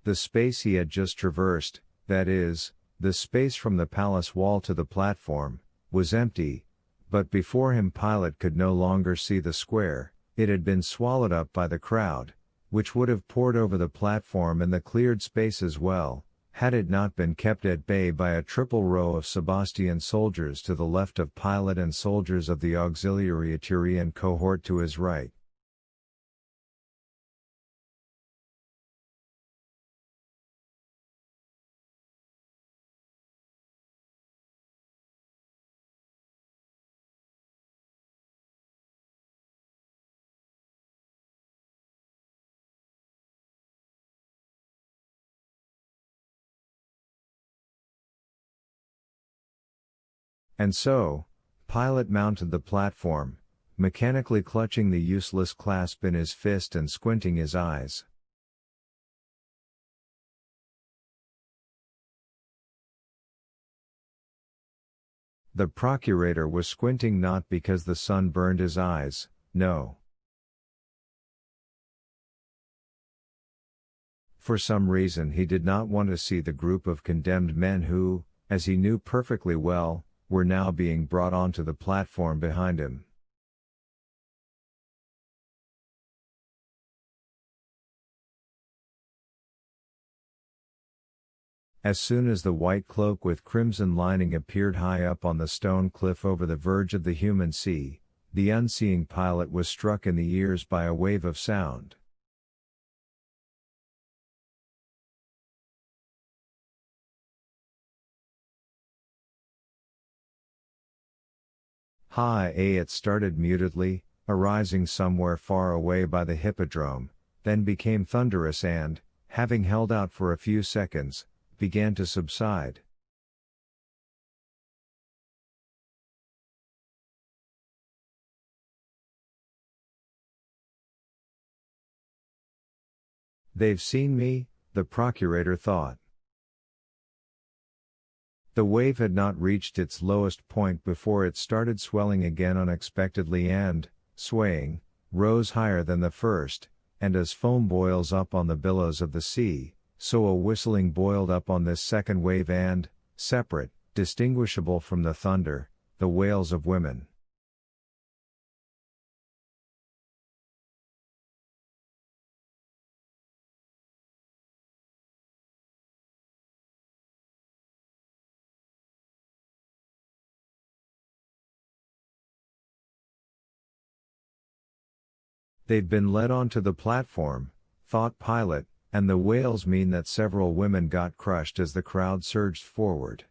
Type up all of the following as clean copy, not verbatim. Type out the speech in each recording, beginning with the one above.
The space he had just traversed, that is, the space from the palace wall to the platform, was empty, but before him Pilate could no longer see the square. It had been swallowed up by the crowd, which would have poured over the platform and the cleared space as well, had it not been kept at bay by a triple row of Sebastian soldiers to the left of Pilate and soldiers of the auxiliary Etherian cohort to his right. And so, Pilate mounted the platform, mechanically clutching the useless clasp in his fist and squinting his eyes. The procurator was squinting not because the sun burned his eyes, no. For some reason he did not want to see the group of condemned men who, as he knew perfectly well, were now being brought onto the platform behind him. As soon as the white cloak with crimson lining appeared high up on the stone cliff over the verge of the human sea, the unseeing Pilate was struck in the ears by a wave of sound. It started mutedly, arising somewhere far away by the hippodrome, then became thunderous and, having held out for a few seconds, began to subside. They've seen me, the procurator thought. The wave had not reached its lowest point before it started swelling again unexpectedly and, swaying, rose higher than the first, and as foam boils up on the billows of the sea, so a whistling boiled up on this second wave and, separate, distinguishable from the thunder, the wails of women. They've been led onto the platform, thought Pilate, and the wails mean that several women got crushed as the crowd surged forward.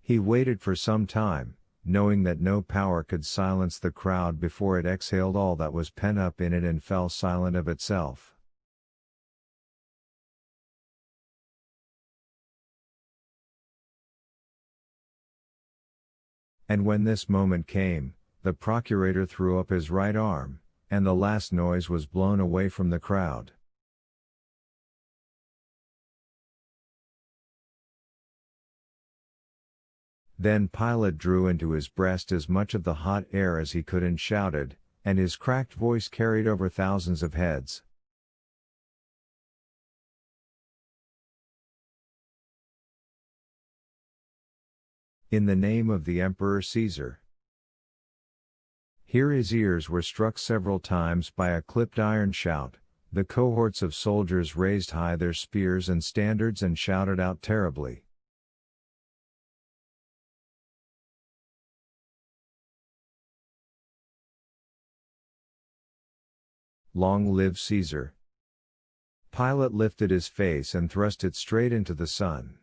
He waited for some time, knowing that no power could silence the crowd before it exhaled all that was pent up in it and fell silent of itself. And when this moment came, the procurator threw up his right arm, and the last noise was blown away from the crowd. Then Pilate drew into his breast as much of the hot air as he could and shouted, and his cracked voice carried over thousands of heads. In the name of the Emperor Caesar. Here his ears were struck several times by a clipped iron shout. The cohorts of soldiers raised high their spears and standards and shouted out terribly. Long live Caesar! Pilate lifted his face and thrust it straight into the sun.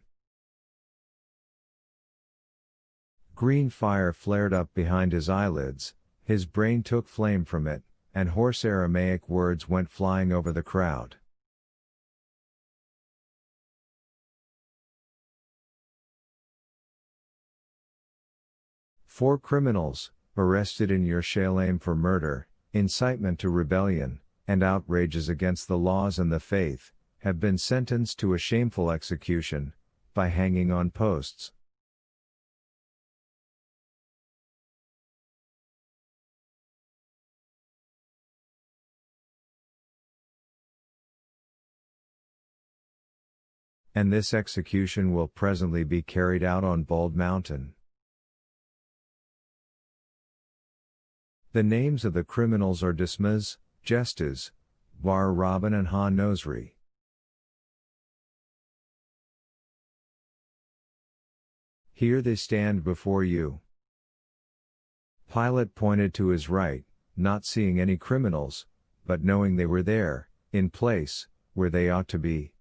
Green fire flared up behind his eyelids, his brain took flame from it, and hoarse Aramaic words went flying over the crowd. Four criminals, arrested in Yerushalayim for murder, incitement to rebellion, and outrages against the laws and the faith, have been sentenced to a shameful execution, by hanging on posts. and this execution will presently be carried out on Bald Mountain. The names of the criminals are Dismas, Gestas, Bar Robin and Ha Nosri. Here they stand before you. Pilate pointed to his right, not seeing any criminals, but knowing they were there, in place, where they ought to be.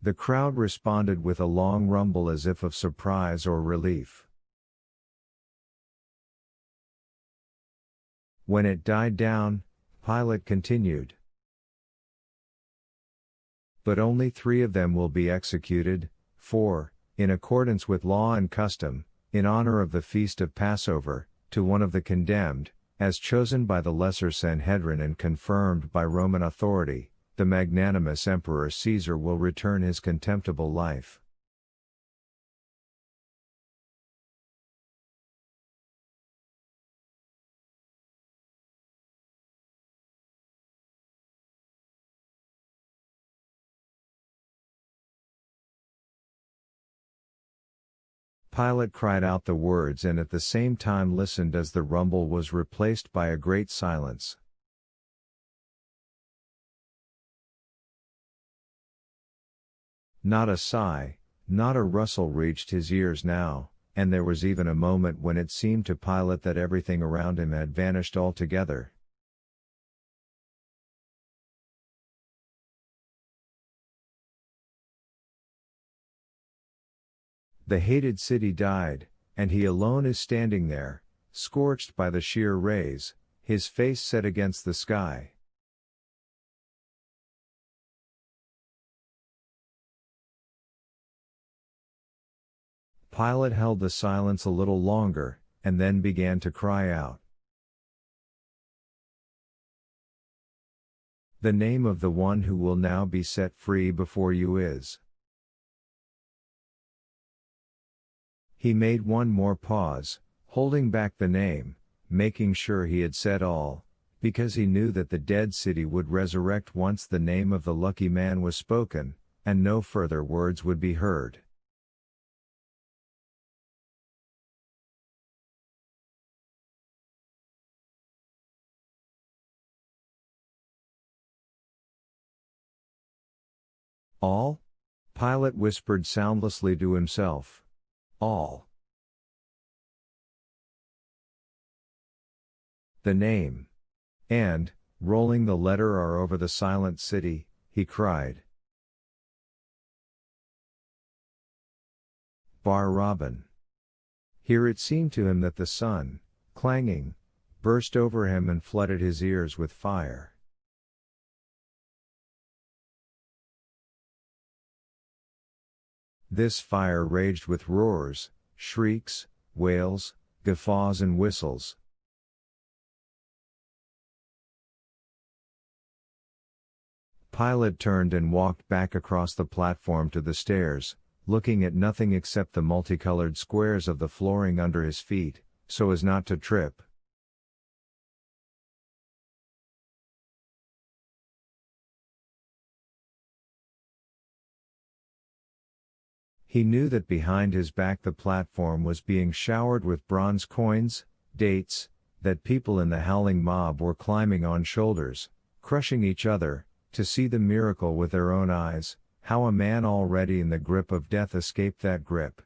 The crowd responded with a long rumble as if of surprise or relief. When it died down, Pilate continued. But only 3 of them will be executed, for, in accordance with law and custom, in honor of the feast of Passover, to one of the condemned, as chosen by the lesser Sanhedrin and confirmed by Roman authority, the magnanimous Emperor Caesar will return his contemptible life. Pilate cried out the words and at the same time listened as the rumble was replaced by a great silence. Not a sigh, not a rustle reached his ears now, and there was even a moment when it seemed to Pilate that everything around him had vanished altogether. The hated city died, and he alone is standing there, scorched by the sheer rays, his face set against the sky. Pilate held the silence a little longer, and then began to cry out. The name of the one who will now be set free before you is. He made one more pause, holding back the name, making sure he had said all, because he knew that the dead city would resurrect once the name of the lucky man was spoken, and no further words would be heard. All? Pilate whispered soundlessly to himself. All. The name. And, rolling the letter R over the silent city, he cried. Bar Robin. Here it seemed to him that the sun, clanging, burst over him and flooded his ears with fire. This fire raged with roars, shrieks, wails, guffaws and whistles. Pilate turned and walked back across the platform to the stairs, looking at nothing except the multicolored squares of the flooring under his feet, so as not to trip. He knew that behind his back the platform was being showered with bronze coins, dates, that people in the howling mob were climbing on shoulders, crushing each other, to see the miracle with their own eyes, how a man already in the grip of death escaped that grip.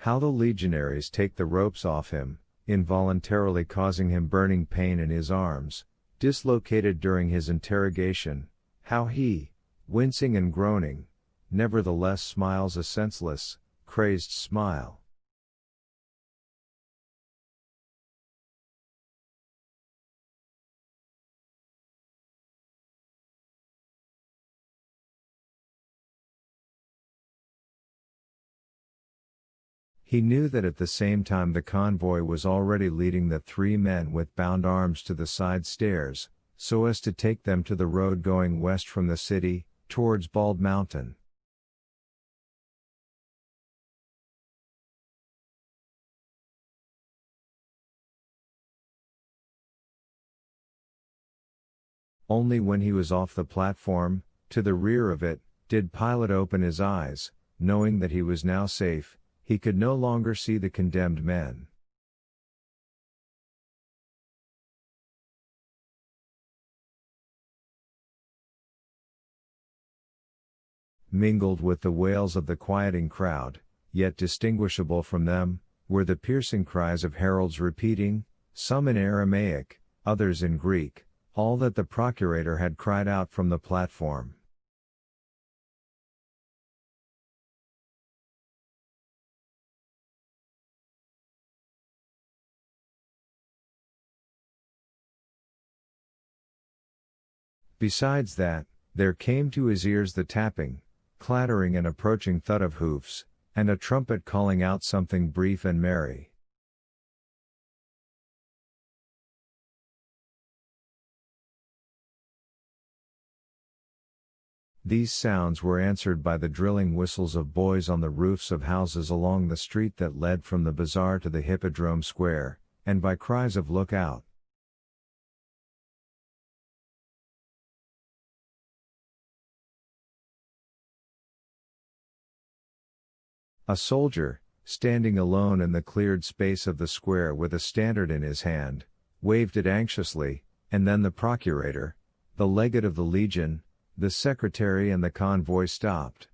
How the legionaries take the ropes off him, involuntarily causing him burning pain in his arms, dislocated during his interrogation, how he, wincing and groaning, nevertheless smiles a senseless, crazed smile. He knew that at the same time the convoy was already leading the three men with bound arms to the side stairs, so as to take them to the road going west from the city, towards Bald Mountain. Only when he was off the platform, to the rear of it, did Pilate open his eyes, knowing that he was now safe. He could no longer see the condemned men. Mingled with the wails of the quieting crowd, yet distinguishable from them, were the piercing cries of heralds repeating, some in Aramaic, others in Greek, all that the procurator had cried out from the platform. Besides that, there came to his ears the tapping, clattering and approaching thud of hoofs, and a trumpet calling out something brief and merry. These sounds were answered by the drilling whistles of boys on the roofs of houses along the street that led from the bazaar to the Hippodrome Square, and by cries of "Look out!" A soldier, standing alone in the cleared space of the square with a standard in his hand, waved it anxiously, and then the procurator, the legate of the legion, the secretary and the convoy stopped.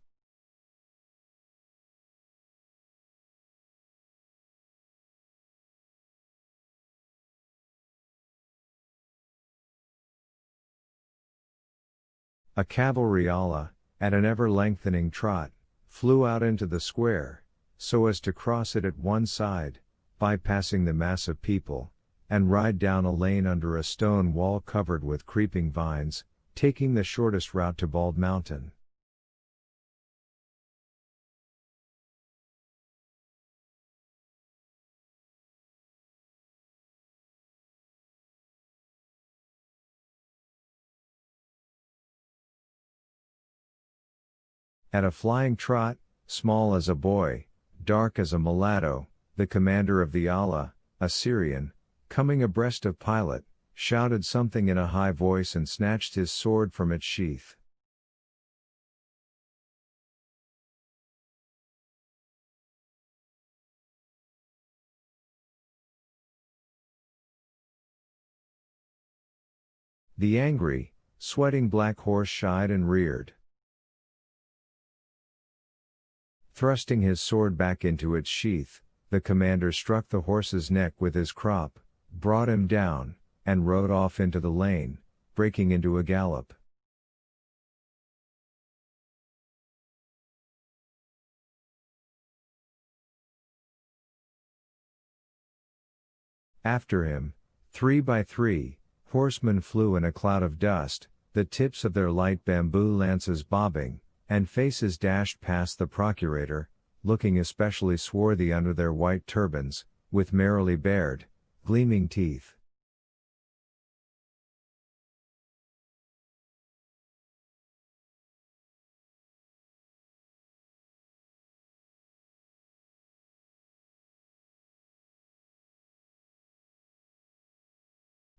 A cavalry ala, at an ever-lengthening trot, flew out into the square, so as to cross it at one side, bypassing the mass of people, and ride down a lane under a stone wall covered with creeping vines, taking the shortest route to Bald Mountain. At a flying trot, small as a boy, dark as a mulatto, the commander of the ala, a Syrian, coming abreast of Pilate, shouted something in a high voice and snatched his sword from its sheath. The angry, sweating black horse shied and reared. Thrusting his sword back into its sheath, the commander struck the horse's neck with his crop, brought him down, and rode off into the lane, breaking into a gallop. After him, 3 by 3, horsemen flew in a cloud of dust, the tips of their light bamboo lances bobbing, and faces dashed past the procurator, looking especially swarthy under their white turbans, with merrily bared, gleaming teeth.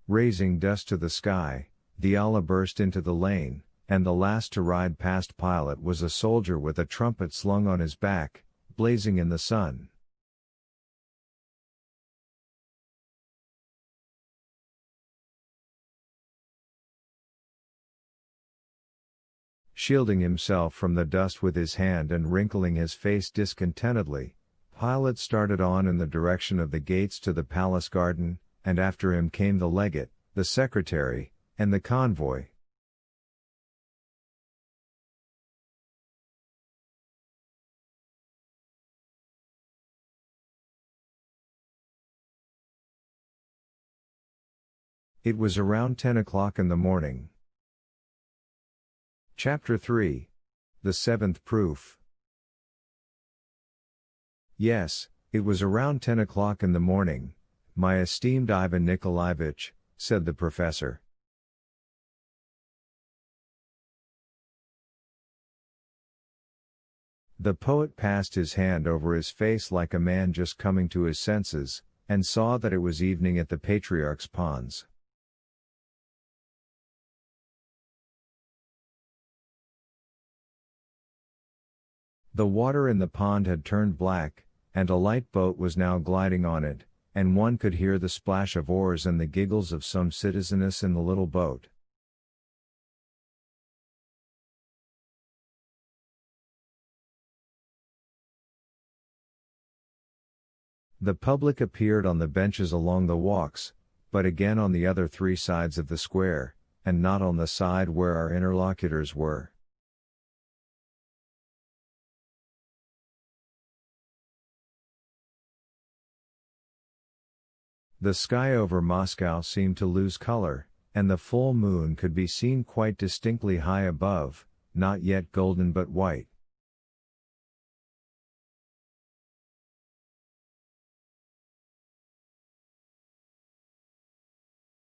Raising dust to the sky, the Allah burst into the lane, and the last to ride past Pilate was a soldier with a trumpet slung on his back, blazing in the sun. Shielding himself from the dust with his hand and wrinkling his face discontentedly, Pilate started on in the direction of the gates to the palace garden, and after him came the legate, the secretary, and the convoy. It was around 10 o'clock in the morning. Chapter 3. The Seventh Proof. Yes, It was around 10 o'clock in the morning, my esteemed Ivan Nikolaevich, said the professor. The poet passed his hand over his face like a man just coming to his senses, and saw that it was evening at the patriarch's ponds. The water in the pond had turned black, and a light boat was now gliding on it, and one could hear the splash of oars and the giggles of some citizeness in the little boat. The public appeared on the benches along the walks, but again on the other three sides of the square, and not on the side where our interlocutors were. The sky over Moscow seemed to lose color, and the full moon could be seen quite distinctly high above, not yet golden but white.